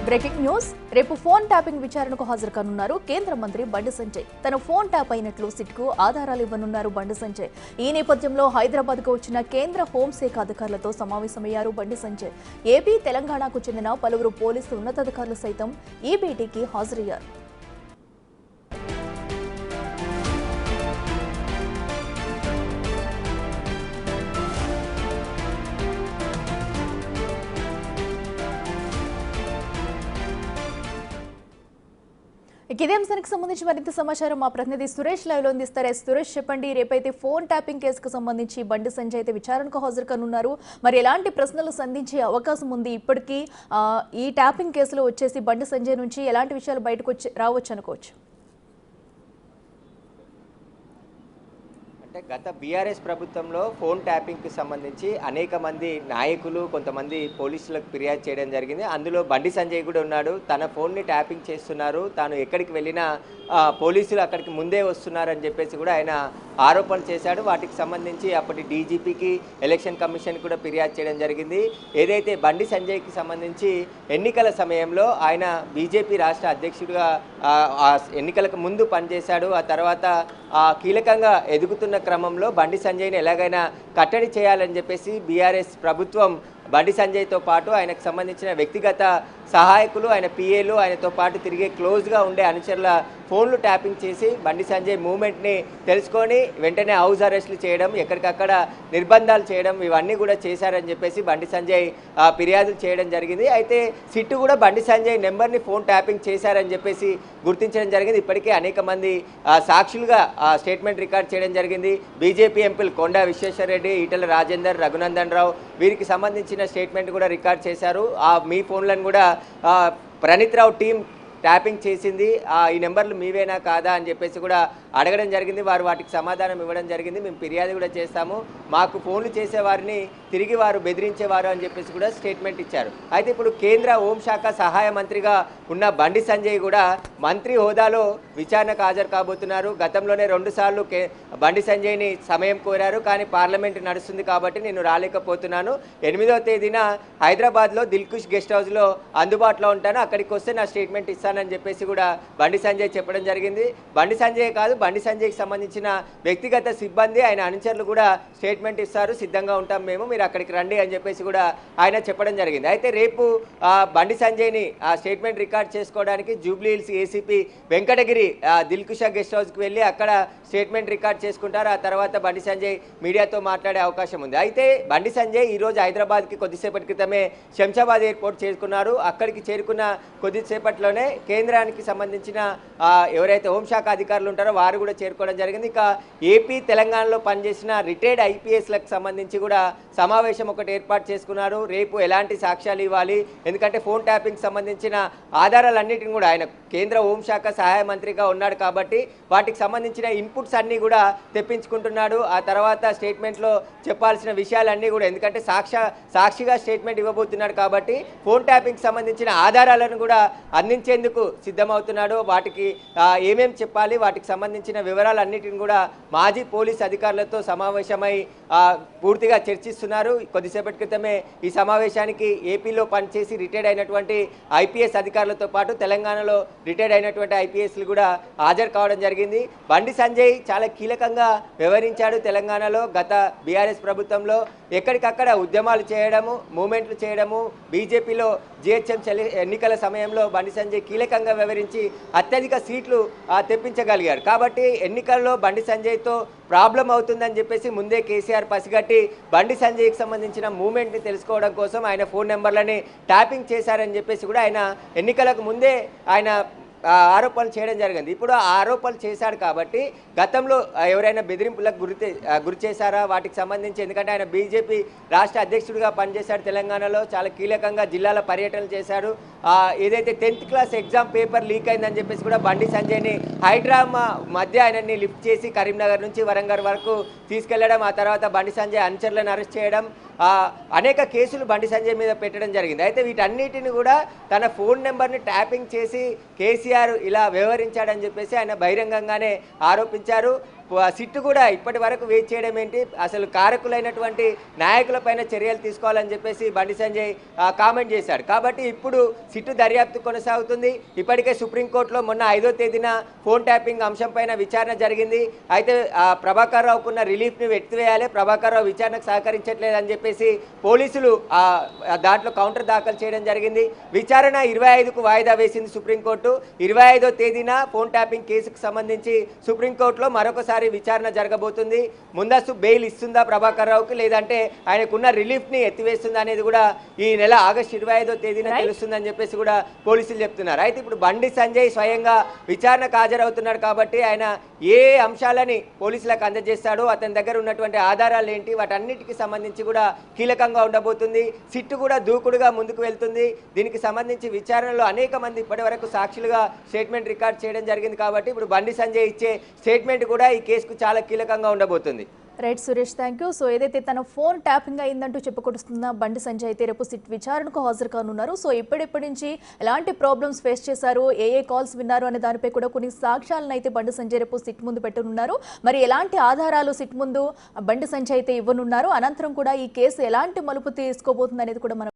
Breaking news రేపు phone tapping విచారణకు హాజరు కానున్నారు కేంద్ర మంత్రి బండి సంజయ్. తన ఫోన్ ట్యాప్ అయినట్లు సిట్కు ఆధారాలు ఇవ్వనున్నారు బండి సంజయ్. ఈ నేపథ్యంలో హైదరాబాద్కు వచ్చిన కేంద్ర హోంశాఖ అధికారులతో సమావేశమయ్యారు బండి సంజయ్. ఏపీ, తెలంగాణకు చెందిన పలువురు పోలీసు ఉన్నతాధికారులు సైతం ఈ భేటీకి హాజరయ్యారు. ఇదే అంశానికి సంబంధించి మరింత సమాచారం మా ప్రతినిధి సురేష్ లైవ్ లో అందిస్తారు. సురేష్, చెప్పండి, రేపైతే ఫోన్ ట్యాపింగ్ కేసుకు సంబంధించి బండి సంజయ్ అయితే విచారణకు హాజరు కానున్నారు. మరి ఎలాంటి ప్రశ్నలు సంధించే అవకాశం ఉంది? ఇప్పటికీ ఈ ట్యాపింగ్ కేసులో వచ్చేసి బండి సంజయ్ నుంచి ఎలాంటి విషయాలు బయటకు రావచ్చు అనుకోవచ్చు? అంటే గత బీఆర్ఎస్ ప్రభుత్వంలో ఫోన్ ట్యాపింగ్కి సంబంధించి అనేక మంది నాయకులు, కొంతమంది పోలీసులకు ఫిర్యాదు చేయడం జరిగింది. అందులో బండి సంజయ్ కూడా ఉన్నాడు. తన ఫోన్ని ట్యాపింగ్ చేస్తున్నారు, తాను ఎక్కడికి వెళ్ళినా పోలీసులు అక్కడికి ముందే వస్తున్నారని చెప్పేసి కూడా ఆయన ఆరోపణలు చేశాడు. వాటికి సంబంధించి అప్పటి డీజీపీకి, ఎలక్షన్ కమిషన్ కూడా ఫిర్యాదు చేయడం జరిగింది. ఏదైతే బండి సంజయ్కి సంబంధించి ఎన్నికల సమయంలో ఆయన బీజేపీ రాష్ట్ర అధ్యక్షుడిగా ఎన్నికలకు ముందు పనిచేశాడు. ఆ తర్వాత కీలకంగా ఎదుగుతున్న క్రమంలో బండి సంజయ్ని ఎలాగైనా కట్టడి చేయాలని చెప్పేసి బీఆర్ఎస్ ప్రభుత్వం బండి సంజయ్తో పాటు ఆయనకు సంబంధించిన వ్యక్తిగత సహాయకులు, ఆయన పిఏలు, ఆయనతో పాటు తిరిగే క్లోజ్గా ఉండే అనుచరుల ఫోన్లు ట్యాపింగ్ చేసి బండి సంజయ్ మూమెంట్ని తెలుసుకొని వెంటనే హౌస్ అరెస్టులు చేయడం, ఎక్కడికక్కడ నిర్బంధాలు చేయడం, ఇవన్నీ కూడా చేశారని చెప్పేసి బండి సంజయ్ ఫిర్యాదులు చేయడం జరిగింది. అయితే సిట్టు కూడా బండి సంజయ్ నెంబర్ని ఫోన్ ట్యాపింగ్ చేశారని చెప్పేసి గుర్తించడం జరిగింది. ఇప్పటికే అనేక మంది సాక్షులుగా స్టేట్మెంట్ రికార్డ్ చేయడం జరిగింది. బీజేపీ ఎంపీలు కొండా విశ్వేశ్వరరెడ్డి, ఈటెల రాజేందర్, రఘునందన్ రావు వీరికి సంబంధించిన స్టేట్మెంట్ కూడా రికార్డ్ చేశారు. మీ ఫోన్లను కూడా ప్రణీత్ రావు టీం ట్యాపింగ్ చేసింది, ఈ నెంబర్లు మీవేనా కాదా అని చెప్పేసి కూడా అడగడం జరిగింది. వారు వాటికి సమాధానం ఇవ్వడం జరిగింది. మేము ఫిర్యాదు కూడా చేస్తాము, మాకు ఫోన్లు చేసేవారిని తిరిగి వారు బెదిరించేవారు అని చెప్పేసి కూడా స్టేట్మెంట్ ఇచ్చారు. అయితే ఇప్పుడు కేంద్ర హోంశాఖ సహాయ మంత్రిగా ఉన్న బండి సంజయ్ కూడా మంత్రి హోదాలో విచారణకు హాజరు కాబోతున్నారు. గతంలోనే 2 సార్లు బండి సంజయ్ని సమయం కోరారు, కానీ పార్లమెంట్ నడుస్తుంది కాబట్టి నేను రాలేకపోతున్నాను. 8వ తేదీన హైదరాబాద్లో దిల్కుష్ గెస్ట్ హౌస్లో అందుబాటులో ఉంటాను, అక్కడికి వస్తే నా స్టేట్మెంట్ ఇస్తానని చెప్పేసి కూడా బండి సంజయ్ చెప్పడం జరిగింది. బండి సంజయ్ కాదు, బండి సంజయ్కి సంబంధించిన వ్యక్తిగత సిబ్బంది, ఆయన అనుచరులు కూడా స్టేట్మెంట్ ఇస్తారు, సిద్ధంగా ఉంటాం మేము, మీరు అక్కడికి రండి అని చెప్పేసి కూడా ఆయన చెప్పడం జరిగింది. అయితే రేపు బండి సంజయ్ని స్టేట్మెంట్ రికార్డ్ చేసుకోవడానికి Jubilee Hills ACP Venkatagiri Dilkusha guest హౌస్కి వెళ్ళి అక్కడ స్టేట్మెంట్ రికార్డ్ చేసుకుంటారు. ఆ తర్వాత బండి సంజయ్ మీడియాతో మాట్లాడే అవకాశం ఉంది. అయితే బండి సంజయ్ ఈరోజు హైదరాబాద్కి కొద్దిసేపటి క్రితమే శంషాబాద్ ఎయిర్పోర్ట్ చేరుకున్నారు. అక్కడికి చేరుకున్న కొద్దిసేపట్లోనే కేంద్రానికి సంబంధించిన ఎవరైతే హోంశాఖ అధికారులు ఉంటారో వారు కూడా చేరుకోవడం జరిగింది. ఇక ఏపీ, తెలంగాణలో పనిచేసిన రిటైర్డ్ ఐపీఎస్లకు సంబంధించి కూడా సమావేశం ఒకటి ఏర్పాటు చేసుకున్నారు. రేపు ఎలాంటి సాక్ష్యాలు ఇవ్వాలి, ఎందుకంటే ఫోన్ ట్యాపింగ్ సంబంధించిన ఆధారాలన్నిటిని కూడా ఆయన కేంద్ర హోంశాఖ సహాయ మంత్రిగా ఉన్నాడు కాబట్టి వాటికి సంబంధించిన ఇన్పుట్స్ అన్నీ కూడా తెప్పించుకుంటున్నాడు. ఆ తర్వాత స్టేట్మెంట్లో చెప్పాల్సిన విషయాలన్నీ కూడా, ఎందుకంటే సాక్షిగా స్టేట్మెంట్ ఇవ్వబోతున్నాడు కాబట్టి ఫోన్ ట్యాపింగ్కి సంబంధించిన ఆధారాలను కూడా అందించేందుకు సిద్ధమవుతున్నాడు. వాటికి ఏమేమి చెప్పాలి, వాటికి సంబంధించిన వివరాలన్నిటిని కూడా మాజీ పోలీస్ అధికారులతో సమావేశమై పూర్తిగా చర్చిస్తున్నారు. కొద్దిసేపటి క్రితమే ఈ సమావేశానికి ఏపీలో పనిచేసి రిటైర్డ్ అయినటువంటి ఐపీఎస్ అధికారులతో పాటు తెలంగాణలో రిటైర్డ్ అయినటువంటి ఐపీఎస్లు కూడా హాజరు కావడం జరిగింది. బండి సంజయ్ చాలా కీలకంగా వ్యవహరించాడు తెలంగాణలో. గత బీఆర్ఎస్ ప్రభుత్వంలో ఎక్కడికక్కడ ఉద్యమాలు చేయడము, మూమెంట్లు చేయడము, బీజేపీలో జిహెచ్ఎం ఎన్నికల సమయంలో బండి సంజయ్ కీలకంగా వ్యవహరించి అత్యధిక సీట్లు తెప్పించగలిగాడు. కాబట్టి ఎన్నికల్లో బండి సంజయ్తో ప్రాబ్లం అవుతుందని చెప్పేసి ముందే కేసీఆర్ పసిగట్టి బండి సంజయ్కి సంబంధించిన మూమెంట్ని తెలుసుకోవడం కోసం ఆయన ఫోన్ నెంబర్లని ట్యాపింగ్ చేశారని చెప్పేసి కూడా ఆయన ఎన్నికలకు ముందే ఆయన ఆరోపణలు చేయడం జరిగింది. ఇప్పుడు ఆ ఆరోపణలు చేశాడు కాబట్టి గతంలో ఎవరైనా బెదిరింపులకు గురి చేశారా వాటికి సంబంధించి, ఎందుకంటే ఆయన బీజేపీ రాష్ట్ర అధ్యక్షుడిగా పనిచేశాడు తెలంగాణలో, చాలా కీలకంగా జిల్లాల పర్యటనలు చేశాడు. ఏదైతే 10th class exam paper leak అయిందని చెప్పేసి కూడా బండి సంజయ్ని హైడ్రామా మధ్య ఆయనని లిఫ్ట్ చేసి కరీంనగర్ నుంచి వరంగల్ వరకు తీసుకెళ్లడం, ఆ తర్వాత బండి సంజయ్ అనుచరులను అరెస్ట్ చేయడం, అనేక కేసులు బండి సంజయ్ మీద పెట్టడం జరిగింది. అయితే వీటన్నిటిని కూడా తన ఫోన్ నెంబర్ని ట్యాపింగ్ చేసి కేసీఆర్ ఇలా వ్యవహరించాడని చెప్పేసి ఆయన బహిరంగంగానే ఆరోపించారు. సిట్ కూడా ఇప్పటి వరకు వెయిట్ చేయడం ఏంటి, అసలు కారకులైనటువంటి నాయకులపైన చర్యలు తీసుకోవాలని చెప్పేసి బండి సంజయ్ కామెంట్ చేశాడు. కాబట్టి ఇప్పుడు సిట్టు దర్యాప్తు కొనసాగుతుంది. ఇప్పటికే సుప్రీంకోర్టులో మొన్న 5వ తేదీన ఫోన్ ట్యాపింగ్ అంశంపైన విచారణ జరిగింది. అయితే ప్రభాకర్ రావుకున్న రిలీఫ్ని ఎత్తివేయాలి, ప్రభాకర్ రావు విచారణకు సహకరించట్లేదని చెప్పేసి పోలీసులు దాంట్లో కౌంటర్ దాఖలు చేయడం జరిగింది. విచారణ 25కు వాయిదా వేసింది సుప్రీంకోర్టు. 25వ తేదీన ఫోన్ ట్యాపింగ్ కేసుకు సంబంధించి సుప్రీంకోర్టులో మరొకసారి విచారణ జరగబోతుంది. ముందస్తు బెయిల్ ఇస్తుందా ప్రభాకర్ రావుకి, లేదంటే ఆయనకున్న రిలీఫ్ని ఎత్తివేస్తుందా అనేది కూడా ఈ నెల ఆగస్టు 25వ తేదీన తెలుస్తుందని చెప్పేసి కూడా పోలీసులు చెప్తున్నారు. అయితే ఇప్పుడు బండి సంజయ్ స్వయంగా విచారణకు హాజరవుతున్నాడు కాబట్టి ఆయన ఏ అంశాలని పోలీసులకు అందజేస్తాడో, అతని దగ్గర ఉన్నటువంటి ఆధారాలు ఏంటి, వాటన్నిటికి సంబంధించి కూడా కీలకంగా ఉండబోతుంది. సిట్టు కూడా దూకుడుగా ముందుకు వెళ్తుంది. దీనికి సంబంధించి విచారణలో అనేక మంది ఇప్పటి వరకు సాక్షులుగా స్టేట్మెంట్ రికార్డ్ చేయడం జరిగింది. కాబట్టి ఇప్పుడు బండి సంజయ్ ఇచ్చే స్టేట్మెంట్ కూడా ఈ కేసుకు చాలా కీలకంగా ఉండబోతుంది. Right Suresh, thank you. So ఏదైతే తన ఫోన్ ట్యాపింగ్ అయిందంటూ చెప్పుకొస్తున్న బండి సంజయ్ అయితే రేపు సిట్ విచారణకు హాజరు కానున్నారు. సో ఇప్పటి నుంచి ఎలాంటి ప్రాబ్లమ్స్ ఫేస్ చేశారు, ఏ కాల్స్ విన్నారు అనే దానిపై కూడా కొన్ని సాక్ష్యాలను అయితే బండి సంజయ్ రేపు సిట్ ముందు పెట్టనున్నారు. మరి ఎలాంటి ఆధారాలు సిట్ ముందు బండి సంజయ్ అయితే ఇవ్వనున్నారు, అనంతరం కూడా ఈ కేసు ఎలాంటి మలుపు తీసుకోబోతుంది అనేది కూడా మనం